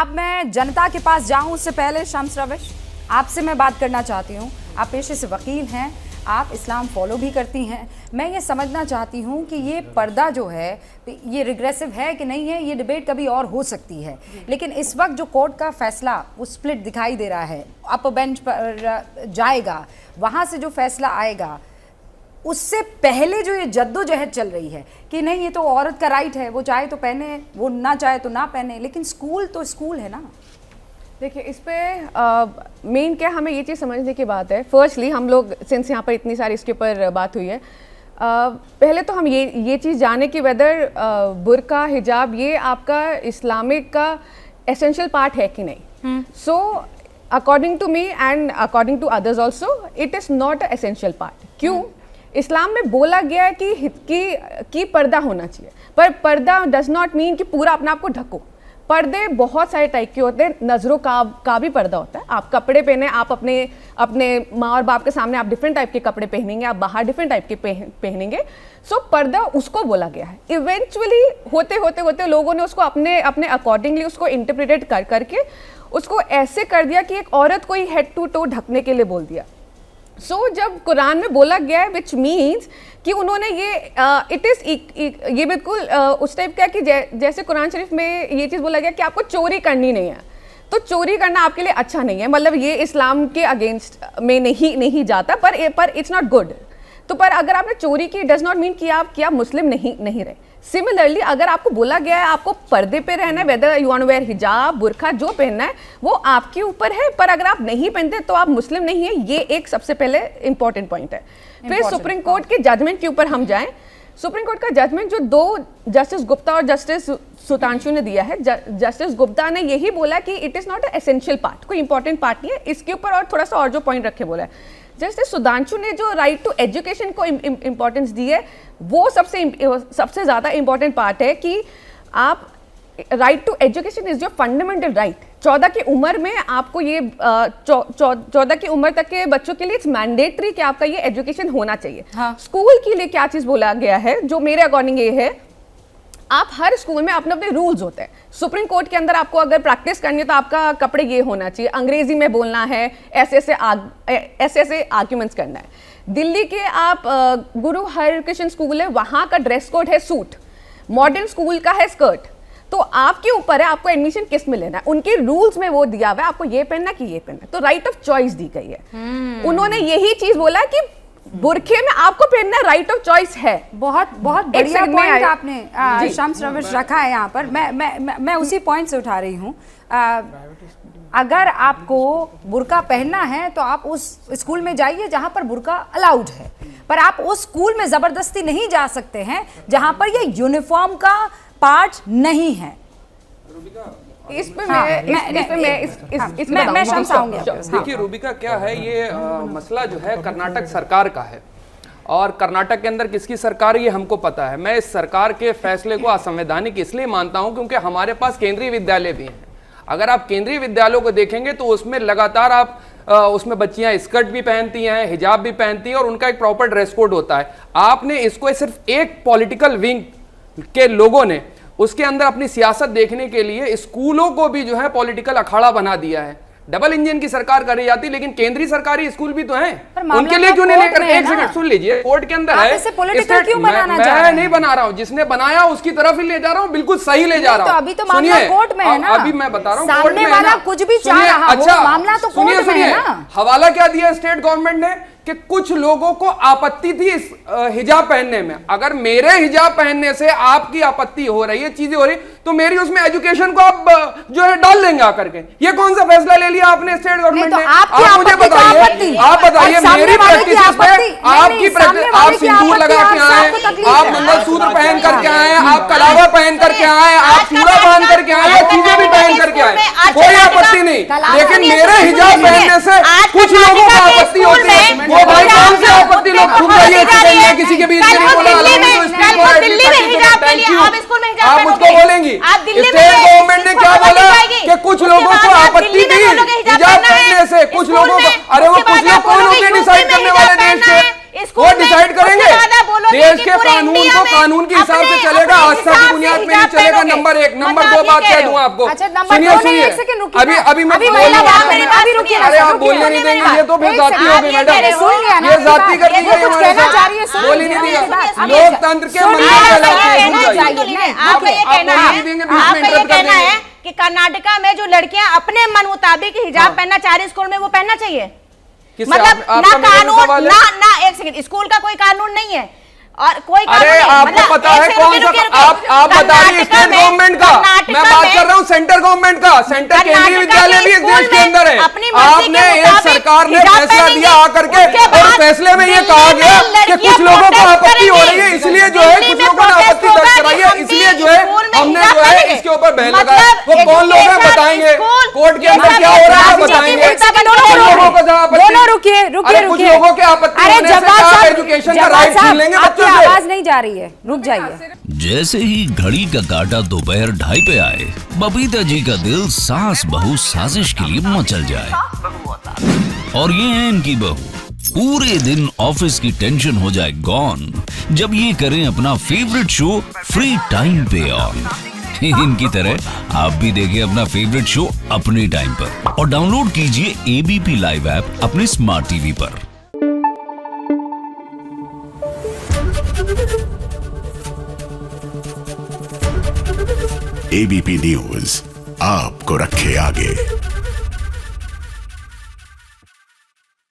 अब मैं जनता के पास जाऊं उससे पहले शम्स रविश, आपसे मैं बात करना चाहती हूं। आप पेशे से वकील हैं, आप इस्लाम फॉलो भी करती हैं। मैं ये समझना चाहती हूँ कि ये पर्दा जो है ये रिग्रेसिव है कि नहीं है, ये डिबेट कभी और हो सकती है, लेकिन इस वक्त जो कोर्ट का फैसला वो स्प्लिट दिखाई दे रहा है, अपर बेंच पर जाएगा, वहाँ से जो फैसला आएगा उससे पहले जो ये जद्दोजहद चल रही है कि नहीं ये तो औरत का राइट है, वो चाहे तो पहने, वो ना चाहे तो ना पहने, लेकिन स्कूल तो स्कूल है ना। देखिए इस पे मेन क्या हमें ये चीज़ समझने की बात है। फर्स्टली हम लोग सिंस यहाँ पर इतनी सारी इसके ऊपर बात हुई है, पहले तो हम ये चीज़ जाने कि वेदर बुर्का हिजाब ये आपका इस्लामिक का एसेंशियल पार्ट है कि नहीं। So according to me and according to others also it is not a essential part. क्यों? इस्लाम में बोला गया है कि पर्दा होना चाहिए, पर पर्दा डज नॉट मीन कि पूरा अपने आप को ढको। पर्दे बहुत सारे टाइप के होते हैं, नज़रों का भी पर्दा होता है। आप कपड़े पहने, आप अपने माँ और बाप के सामने आप डिफरेंट टाइप के कपड़े पहनेंगे, आप बाहर डिफरेंट टाइप के पहनेंगे। सो पर्दा उसको बोला गया है। इवेंचुअली होते होते होते लोगों ने उसको अपने अकॉर्डिंगली उसको इंटरप्रिटेट करके उसको ऐसे कर दिया कि एक औरत को ही हेड टू टो ढकने के लिए बोल दिया। सो जब कुरान में बोला गया है विच मीन्स कि उन्होंने ये बिल्कुल उस टाइप का कि जैसे कुरान शरीफ में ये चीज़ बोला गया कि आपको चोरी करनी नहीं है, तो चोरी करना आपके लिए अच्छा नहीं है, मतलब ये इस्लाम के अगेंस्ट में नहीं जाता, पर इट्स नॉट गुड। तो पर अगर आपने चोरी की डज नॉट मीन कि आप मुस्लिम नहीं रहे। सिमिलरली अगर आपको बोला गया है आपको पर्दे पे रहना है, whether you want to wear हिजाब बुर्का जो पहनना है वो आपके ऊपर है, पर अगर आप नहीं पहनते तो आप मुस्लिम नहीं है। ये एक सबसे पहले इंपॉर्टेंट पॉइंट है। फिर सुप्रीम कोर्ट के जजमेंट के ऊपर हम जाएं। सुप्रीम कोर्ट का जजमेंट जो दो जस्टिस गुप्ता और जस्टिस सुधांशु ने दिया है, जस्टिस गुप्ता ने यही बोला कि it is not a essential part, कोई इंपॉर्टेंट पार्ट नहीं है। इसके ऊपर और थोड़ा सा और जो पॉइंट रखे बोला है जस्टिस सुधांशु ने जो राइट टू एजुकेशन को इम्पोर्टेंस दी है, वो सबसे ज़्यादा इम्पोर्टेंट पार्ट है कि आप right to education is your fundamental right. 14 की उम्र में आपको ये 14 की उम्र तक के बच्चों के लिए इट्स मैंडेटरी कि आपका ये एजुकेशन होना चाहिए। हाँ। स्कूल के लिए क्या चीज़ बोला गया है जो मेरे अकॉर्डिंग ये है, आप हर स्कूल में अपने अपने रूल्स होते हैं। सुप्रीम कोर्ट के अंदर आपको अगर प्रैक्टिस करनी है तो आपका कपड़े ये होना चाहिए, अंग्रेजी में बोलना है, ऐसे आर्ग्यूमेंट्स करना है। दिल्ली के आप गुरु हरकृष्ण स्कूल है, वहाँ का ड्रेस कोड है सूट, मॉडर्न स्कूल का है स्कर्ट। तो आपके ऊपर है आपको एडमिशन किस में लेना है। उनके रूल्स में वो दिया हुआ है आपको ये पहनना कि ये पहनना, तो राइट ऑफ चॉइस दी गई है। उन्होंने यही चीज बोला कि बुरखे में आपको पहनना राइट ऑफ चॉइस है। बहुत बढ़िया पॉइंट आपने शम्स रविश रखा है यहाँ पर। मैं उसी पॉइंट से उठा रही हूँ। अगर आपको बुर्का पहनना है तो आप उस स्कूल में जाइए जहाँ पर बुर्का अलाउड है, पर आप उस स्कूल में जबरदस्ती नहीं जा सकते हैं जहाँ पर ये यूनिफॉर्म का पार्ट नहीं है। देखिए रूबिका क्या है, ये मसला जो है कर्नाटक सरकार का है, और कर्नाटक के अंदर किसकी सरकार ये हमको पता है। मैं इस सरकार के फैसले को असंवैधानिक इसलिए मानता हूं क्योंकि हमारे पास केंद्रीय विद्यालय भी हैं। अगर आप केंद्रीय विद्यालयों को देखेंगे तो उसमें लगातार आप उसमें बच्चियां स्कर्ट भी पहनती हैं, हिजाब भी पहनती हैं, और उनका एक प्रॉपर ड्रेस कोड होता है। आपने इसको सिर्फ एक पॉलिटिकल विंग के लोगों ने उसके अंदर अपनी सियासत देखने के लिए स्कूलों को भी जो है पॉलिटिकल अखाड़ा बना दिया है। डबल इंजन की सरकार करी जाती, लेकिन केंद्रीय सरकारी स्कूल भी तो हैं, उनके लिए क्यों नहीं लेकर। एक सेकंड सुन लीजिए, कोर्ट के अंदर है, मैं नहीं बना रहा हूं, जिसने बनाया उसकी तरफ ही ले जा रहा हूं, बिल्कुल सही ले जा रहा हूं। अभी तो मामला कोर्ट में है ना, अभी मैं बता रहा हूं सामने वाला कुछ भी चाह रहा हो, अच्छा मामला तो कोर्ट में है ना। हवाला क्या दिया स्टेट गवर्नमेंट ने कि कुछ लोगों को आपत्ति थी इस हिजाब पहनने में। अगर मेरे हिजाब पहनने से आपकी आपत्ति हो रही है, चीजें हो रही, तो मेरी उसमें एजुकेशन को आप जो है डाल लेंगे आकर के। ये कौन सा फैसला ले लिया आपने स्टेट गवर्नमेंट ने? आप मुझे बताइए, आप बताइए मेरी प्रैक्टिस पे आपकी प्रैक्टिस, आप सिंदूर लगा के आए, आप मंगलसूत्र पहन करके आए, आप कलावा पहन करके आए, आप चूड़ा पहन करके आए, चीजें भी पहन करके आए, कोई आपत्ति नहीं। लेकिन मेरे हिजाब पहनने से कुछ लोगों को आपत्ति होती है। वो भाई कौन से आपत्ति लोग घूम रही है किसी के बीच में नहीं बोला। आप मुझको बोलेंगी स्टेट गवर्नमेंट ने क्या बोला कि कुछ लोगों को आपत्ति थी हिजाब पहनने से, कुछ लोगों को। अरे वो कुछ लोग कौन होते डिसाइड करने वाले देश के? वो डिसाइड करेंगे, देश के कानून को जो कानून के हिसाब से चलेगा, आस्था की बुनियाद पे नहीं चलेगा। नंबर एक। नंबर दो बात कह दूं आपको, अच्छा, नंबर सुनिए दो नहीं, सुनिए, एक सेकंड रुकिए अभी ना। अभी मैं अभी बोल महिला रहा बात हूं। करें, अभी रुकिए ना, अरे आप रुकिए, बोलने नहीं देंगे, ये तो फिर एक जाती सेकंड, होगी आप मैडम, सुन लिया ना ये आपकी जाती बात। कर दी वो गई कुछ हमारे कहना साथ। चाह रही है, सुन बोल ही लीजिए नहीं मेरी बात। दिया। अब लोकतंत्र के सुन मंदिर लीजिए, कहलाते हैं, कहना सुन चाहिए। जाइए। नहीं, आपका ये आप कहना बोलने है, नहीं देंगे, बीच में आपका ये इंटरप्ट कर कहना देंगे। है कि कर्नाटका में जो लड़कियां अपने मन मुताबिक हिजाब पहनना चाह रही स्कूल में, वो पहनना चाहिए। किससे? मतलब आपका ना मेरे कानून सवाल है? ना एक सेकंड, स्कूल का कोई कानून नहीं है और कोई कानून अरे नहीं। आपको मतलब पता एक है सेकंड, कौन रुकिए, सा? रुकिए, आप बता रही है कर्नाटका स्टेट में- गवर्नमेंट का, कर्नाटका मैं बात में- कर रहा हूँ सेंटर गवर्नमेंट का। सेंटर केंद्रीय कर्नाटका विद्यालय के भी इस स्कूल देश के में अंदर है। अपनी मर्जी के आपने एक मुताबिक सरकार ने हिजाब फैसला पहनेंगी। दिया आकर के, उसके और बाद फैसले में ये दिल्ली कहा में गया कि लड़कियां कुछ लोगों को प्रोटेस्ट आपत्ति हो रही है, करेंगी। इसलिए जो है दिल्ली कुछ में लोगों ने प्रोटेस्ट आपत्ति दर्ज होगा कि कराई हम है, इसलिए भी जो है स्कूल में हमने हिजाब जो है पहनेंगे। इसके ऊपर बैन मतलब लगाया। वो कौन लोग हैं एजुकेशन, बताएंगे, स्कूल, कोर्ट के ये अंदर सब क्या हो रहा है राजनीति बताएंगे। की कुछ दोनों लोगों को जहाँ आपत्ति- दोनों रुकिए, रुकिए, अरे कुछ रुकिए। लोगों के आपत्ति अरे होने से जब्बार क्या आप साहब, एजुकेशन का जब्बार राइट छीन साहब, लेंगे आपकी बच्चों से? आवाज नहीं जा रही है, रुक जाइए। जैसे ही घड़ी का काटा दोपहर 2:30 पे आए, बबीता जी का दिल सास बहू साजिश के लिए मचल जाए। और ये है इनकी बहू, पूरे दिन ऑफिस की टेंशन हो जाए गॉन जब ये करें अपना फेवरेट शो फ्री टाइम पे ऑन। इनकी तरह आप भी देखिए अपना फेवरेट शो अपने टाइम पर और डाउनलोड कीजिए एबीपी लाइव ऐप अपने स्मार्ट टीवी पर। एबीपी न्यूज आपको रखे आगे।